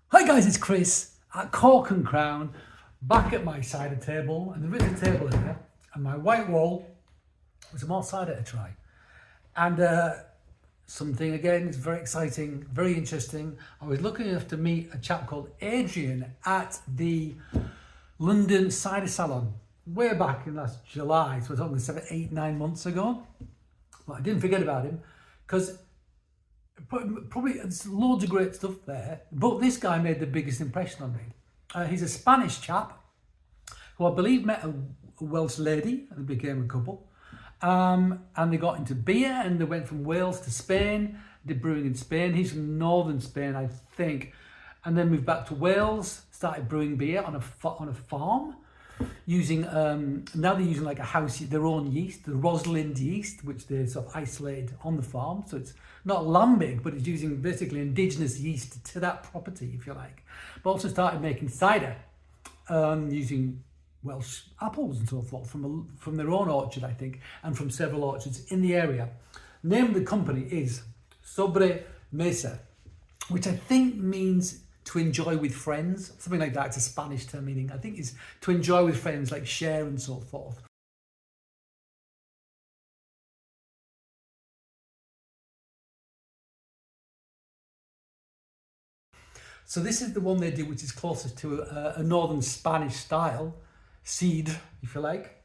Hi guys, it's Chris at Cork and Crown, back at my cider table, and there is a table here, and my white wall with some more cider to try. And something again is very exciting, very interesting. I was lucky enough to meet a chap called Adrian at the London Cider Salon way back in last July, so we're talking 7, 8, 9 months ago. But I didn't forget about him because probably there's loads of great stuff there, but this guy made the biggest impression on me. He's a Spanish chap who I believe met a Welsh lady and became a couple. And they got into beer and they went from Wales to Spain, did brewing in Spain. He's from northern Spain, I think, and then moved back to Wales, started brewing beer on a farm. Using now they're using like a house, their own yeast, the Rosalind yeast, which they sort of isolate on the farm. So it's not lambic, but it's using basically indigenous yeast to that property, if you like. But also started making cider using Welsh apples and so forth from their own orchard, I think, and from several orchards in the area. The name of the company is Sobremesa, which I think means to enjoy with friends, something like that. It's a Spanish term meaning, I think, is to enjoy with friends, like share and so forth. So this is the one they do, which is closest to a northern Spanish style, cider, if you like.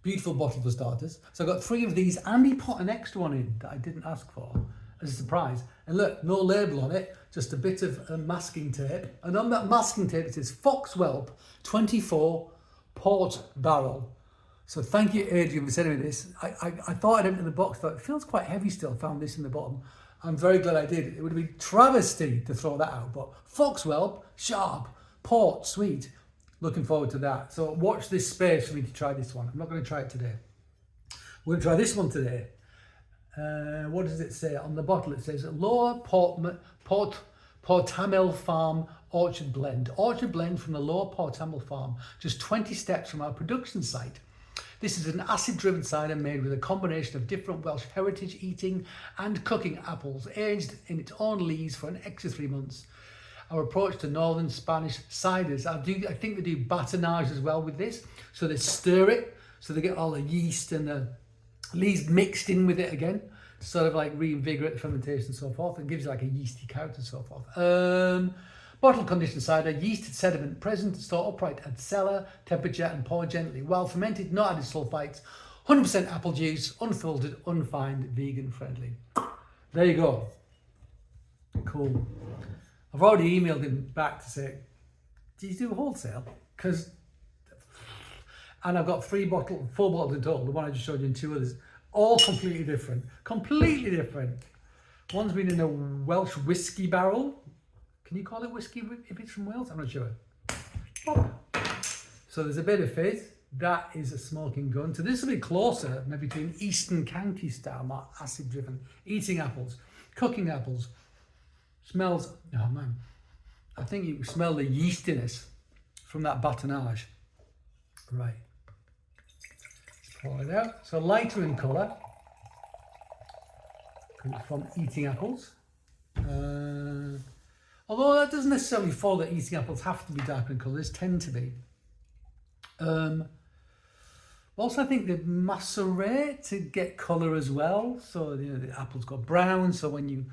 Beautiful bottle for starters. So I got 3 of these, and he put an extra one in that I didn't ask for as a surprise. And look, no label on it, just a bit of masking tape. And on that masking tape it says Foxwhelp 24 Port Barrel. So thank you, Adrian, for sending me this. I thought I'd empty the box, but it feels quite heavy still. Found this in the bottom. I'm very glad I did. It would have been travesty to throw that out, but Foxwhelp, sharp, port, sweet. Looking forward to that. So watch this space for me to try this one. I'm not going to try it today. We're going to try this one today. What does it say? On the bottle it says Lower Porthamel Farm Orchard Blend. Orchard blend from the Lower Porthamel Farm, just 20 steps from our production site. This is an acid-driven cider made with a combination of different Welsh heritage eating and cooking apples, aged in its own lees for an extra 3 months. Our approach to northern Spanish ciders, I think they do batonnage as well with this. So they stir it, so they get all the yeast and the lees mixed in with it again, to sort of like reinvigorate the fermentation and so forth, and gives you like a yeasty character and so forth. Bottle conditioned cider, yeast sediment present, store upright at cellar temperature and pour gently. While fermented, not added sulfites, 100% apple juice, unfiltered, unfined, vegan friendly. There you go. Cool. I've already emailed him back to say, do you do wholesale? And I've got 4 bottles in total. The one I just showed you and 2 others, all completely different. Completely different. One's been in a Welsh whiskey barrel. Can you call it whiskey if it's from Wales? I'm not sure. So there's a bit of faith. That is a smoking gun. So this will be closer, maybe to an Eastern County style, more acid driven. Eating apples, cooking apples. Smells, oh man, I think you smell the yeastiness from that batonnage. Right, let's pour it out. So lighter in colour, from eating apples. Although that doesn't necessarily follow that eating apples have to be darker in colour, they tend to be. Also, I think they macerate to get colour as well. So the apples go brown, so when you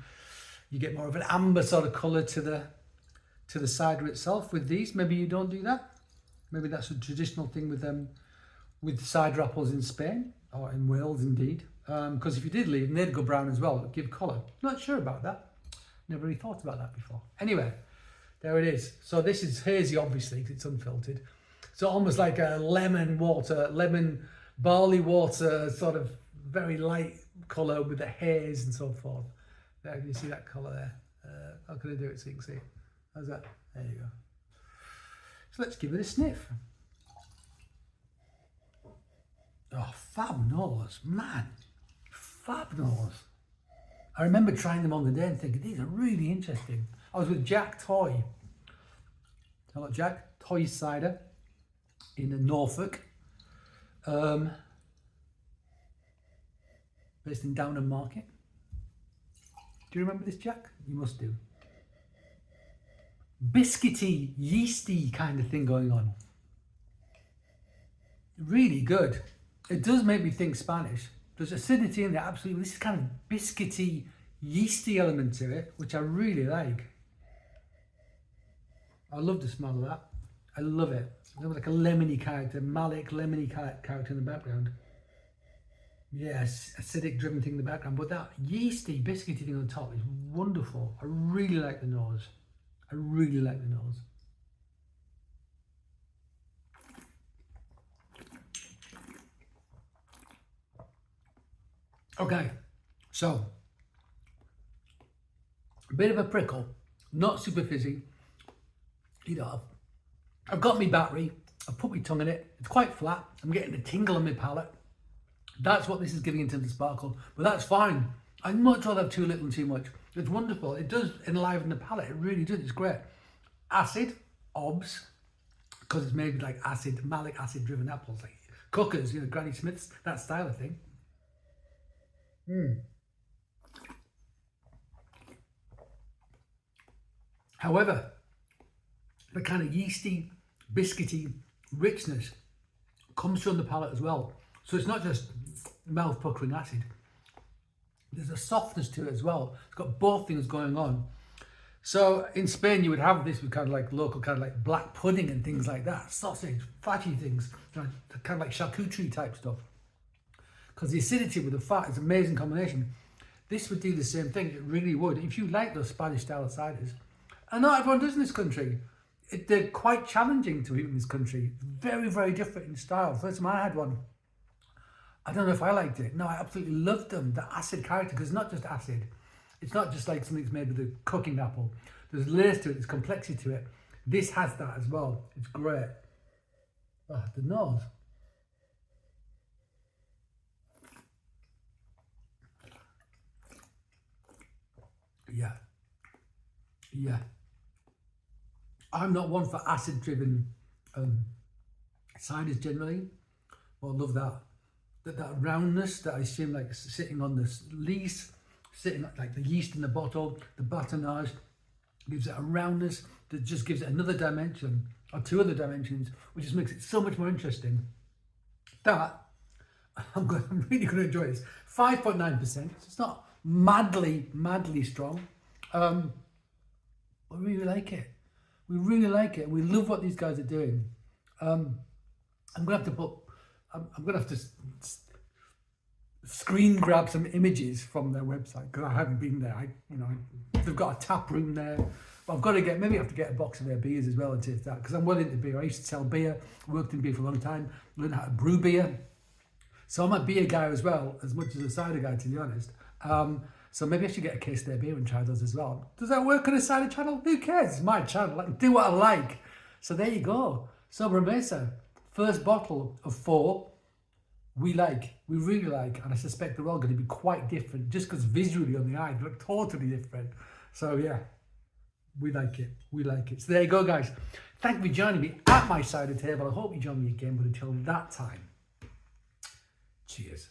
get more of an amber sort of colour to the cider itself with these. Maybe you don't do that. Maybe that's a traditional thing with cider apples in Spain, or in Wales indeed. Because if you did leave them, they'd go brown as well, but give colour. Not sure about that. Never really thought about that before. Anyway, there it is. So this is hazy, obviously, because it's unfiltered. So almost like a lemon barley water, sort of very light colour with the haze and so forth. There, can you see that colour there? How can I do it so you can see it? How's that? There you go. So let's give it a sniff. Oh, fab nose, man. Fab nose. I remember trying them on the day and thinking, these are really interesting. I was with Jack Toy. Hello, Jack. Toy Cider in Norfolk. Based in Downham Market. Do you remember this, Jack? You must do. biscuity, yeasty kind of thing going on. Really good. It does make me think Spanish. There's acidity in there, absolutely. This is kind of biscuity, yeasty element to it, which I really like. I love the smell of that. I love it. There's like a lemony character, malic, lemony character in the background. Yes, acidic driven thing in the background, but that yeasty, biscuity thing on top is wonderful. I really like the nose. I really like the nose. Okay, so a bit of a prickle, not super fizzy. You know, I've got my battery, I've put my tongue in it, it's quite flat, I'm getting a tingle on my palate. That's what this is giving in terms of sparkle, but that's fine. I'd much rather have too little and too much. It's wonderful, it does enliven the palate, it really does, it's great. Acid, obs, because it's made with like acid, malic acid driven apples, like cookers, you know, Granny Smiths, that style of thing. However, the kind of yeasty, biscuity richness comes from the palate as well. So it's not just mouth puckering acid. There's a softness to it as well. It's got both things going on. So in Spain, you would have this with kind of like local kind of like black pudding and things like that. Sausage, fatty things, kind of like charcuterie type stuff. Because the acidity with the fat is an amazing combination. This would do the same thing, it really would. If you like those Spanish style ciders, and not everyone does in this country. They're quite challenging to eat in this country. Very, very different in style. First time I had one, I don't know if I liked it. No, I absolutely loved them. The acid character, because it's not just acid. It's not just like something that's made with a cooking apple. There's layers to it, there's complexity to it. This has that as well. It's great. Oh, the nose. Yeah. Yeah. I'm not one for acid-driven ciders generally, but I love that. That roundness that I seem like sitting on this lees, sitting like the yeast in the bottle, the batonnage gives it a roundness that just gives it another dimension, or two other dimensions, which just makes it so much more interesting. That, I'm really going to enjoy this. 5.9%, it's not madly strong. I really like it. We really like it. We love what these guys are doing. I'm gonna have to screen grab some images from their website because I haven't been there. They've got a tap room there, but I've got to maybe I have to get a box of their beers as well and taste that because I'm well into beer. I used to sell beer, worked in beer for a long time, learned how to brew beer. So I'm a beer guy as well, as much as a cider guy, to be honest. So maybe I should get a case of their beer and try those as well. Does that work on a cider channel? Who cares? It's my channel. I can do what I like. So there you go. Sobremesa. First bottle of 4. We really like. And I suspect they're all going to be quite different just because visually on the eye, they look totally different. So yeah, we like it. We like it. So there you go, guys. Thank you for joining me at my cider table. I hope you join me again. But until that time, cheers.